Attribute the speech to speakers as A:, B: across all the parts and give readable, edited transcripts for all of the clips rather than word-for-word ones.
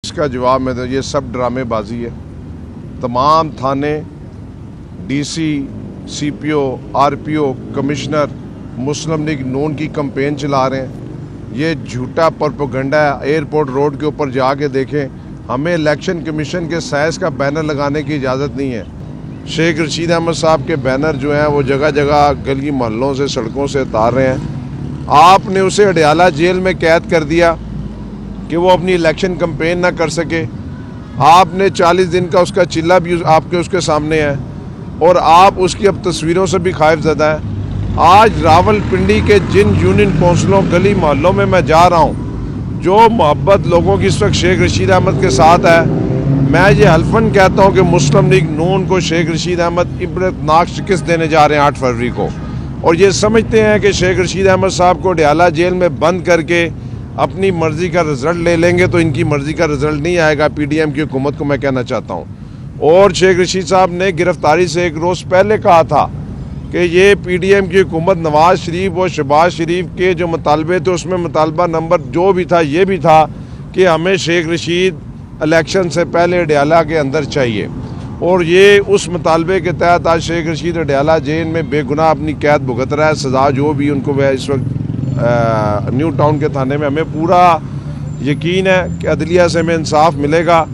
A: इसका जवाब में तो ये सब ड्रामेबाजी है। तमाम थाने, डीसी, सीपीओ, आरपीओ, कमिश्नर मुस्लिम लीग नून की कैंपेन चला रहे हैं। ये झूठा प्रोपेगेंडा है। एयरपोर्ट रोड के ऊपर जाके देखें, हमें इलेक्शन कमीशन के साइज का बैनर लगाने की इजाज़त नहीं है। शेख रशीद अहमद साहब के बैनर जो हैं वो जगह जगह गली मोहल्लों से, सड़कों से उतार रहे हैं। आपने उसे अडयाला जेल में कैद कर दिया कि वो अपनी इलेक्शन कैंपेन ना कर सके। आपने 40 दिन का उसका चिल्ला भी आपके उसके सामने है और आप उसकी अब तस्वीरों से भी खौफज़दा है। आज रावलपिंडी के जिन यूनियन कौंसिलों, गली मोहल्लों में मैं जा रहा हूँ, जो मोहब्बत लोगों की इस वक्त शेख रशीद अहमद के साथ है, मैं ये हल्फन कहता हूँ कि मुस्लिम लीग नून को शेख रशीद अहमद इबरतनाक शिकस्त देने जा रहे हैं 8 फरवरी को। और ये समझते हैं कि शेख रशीद अहमद साहब को अडयाला जेल में बंद करके अपनी मर्ज़ी का रिज़ल्ट ले लेंगे, तो इनकी मर्ज़ी का रिज़ल्ट नहीं आएगा। पीडीएम की हुकूमत को मैं कहना चाहता हूँ। और शेख रशीद साहब ने गिरफ्तारी से एक रोज़ पहले कहा था कि ये पीडीएम की हुकूमत नवाज़ शरीफ और शहबाज शरीफ के जो मुतालबे थे उसमें मुतालबा नंबर जो भी था ये भी था कि हमें शेख रशीद इलेक्शन से पहले अडयाला के अंदर चाहिए। और ये उस मुतालबे के तहत आज शेख रशीद अडयाला जेल में बेगुनाह अपनी कैद भुगत रहा है। सज़ा जो भी उनको वह इस वक्त न्यू टाउन के थाने में, हमें पूरा यकीन है कि अदलिया से हमें इंसाफ मिलेगा।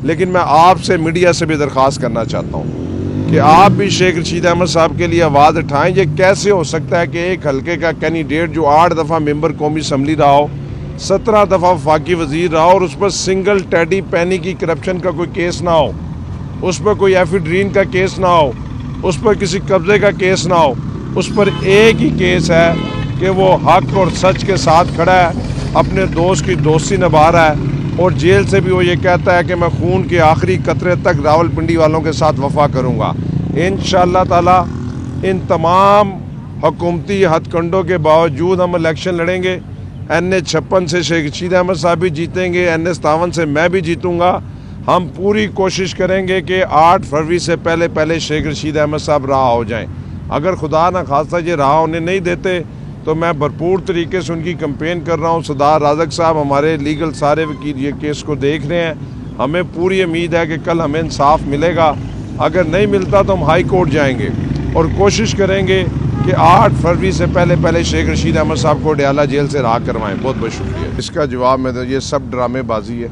A: लेकिन मैं आपसे, मीडिया से भी दरख्वास्त करना चाहता हूँ कि आप भी शेख रशीद अहमद साहब के लिए आवाज़ उठाएं। ये कैसे हो सकता है कि एक हल्के का कैंडिडेट जो 8 दफ़ा मेंबर कौमी असम्बली रहा हो, 17 दफ़ा वफाकी वज़ीर रहा हो और उस पर सिंगल टेडी पैनी की करप्शन का कोई केस ना हो, उस पर कोई एफिड्रीन का केस ना हो, उस पर किसी कब्ज़े का केस ना हो, उस पर एक ही केस है कि वो हक और सच के साथ खड़ा है, अपने दोस्त की दोस्ती निभा रहा है और जेल से भी वो ये कहता है कि मैं खून के आखिरी कतरे तक रावलपिंडी वालों के साथ वफा करूँगा। इंशाअल्लाह ताला इन तमाम हुकूमती हथकंडों के बावजूद हम इलेक्शन लड़ेंगे। NH56 से शेख रशीद अहमद साहब भी जीतेंगे, NH57 से मैं भी जीतूँगा। हम पूरी कोशिश करेंगे कि 8 फरवरी से पहले पहले शेख रशीद अहमद साहब रहा हो जाएं। अगर खुदा न खास्ता ये रहा होने नहीं देते तो मैं भरपूर तरीके से उनकी कैंपेन कर रहा हूँ। सरदार राज़क साहब हमारे लीगल सारे वकील ये केस को देख रहे हैं। हमें पूरी उम्मीद है कि कल हमें इंसाफ मिलेगा। अगर नहीं मिलता तो हम हाई कोर्ट जाएंगे और कोशिश करेंगे कि 8 फरवरी से पहले पहले शेख रशीद अहमद साहब को अडयाला जेल से रहा करवाएं। बहुत बहुत शुक्रिया। इसका जवाब में तो ये सब ड्रामेबाजी है।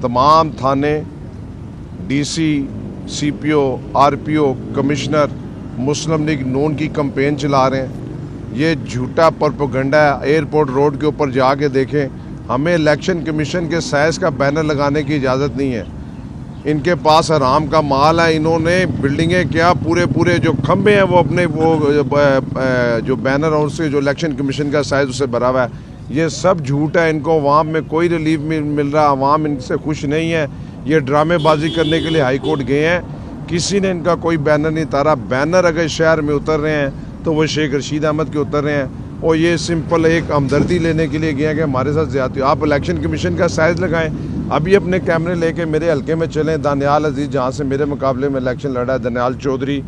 A: तमाम थाने, डीसी, सीपीओ, आरपीओ, कमिश्नर मुस्लिम लीग नून की कैंपेन चला रहे हैं। ये झूठा प्रोपेगेंडा है। एयरपोर्ट रोड के ऊपर जाके देखें, हमें इलेक्शन कमीशन के साइज का बैनर लगाने की इजाज़त नहीं है। इनके पास हराम का माल है। इन्होंने बिल्डिंगें क्या, पूरे जो खंबे हैं वो अपने वो जो बैनर है उससे जो इलेक्शन कमीशन का साइज उससे भरा हुआ है। ये सब झूठ है। इनको अवाम में कोई रिलीफ मिल रहा, अवाम इनसे खुश नहीं है। ये ड्रामेबाजी करने के लिए हाई कोर्ट गए हैं, किसी ने इनका कोई बैनर नहीं उतारा। बैनर अगर शहर में उतर रहे हैं तो वो शेख रशीद अहमद के उतर रहे हैं और ये सिंपल एक हमदर्दी लेने के लिए गए हैं कि हमारे साथ ज़्यादती। आप इलेक्शन कमीशन का साइज लगाएं। अभी अपने कैमरे लेके मेरे हल्के में चलें, दानियाल अजीज़ जहाँ से मेरे मुकाबले में इलेक्शन लड़ा है, दानियाल चौधरी।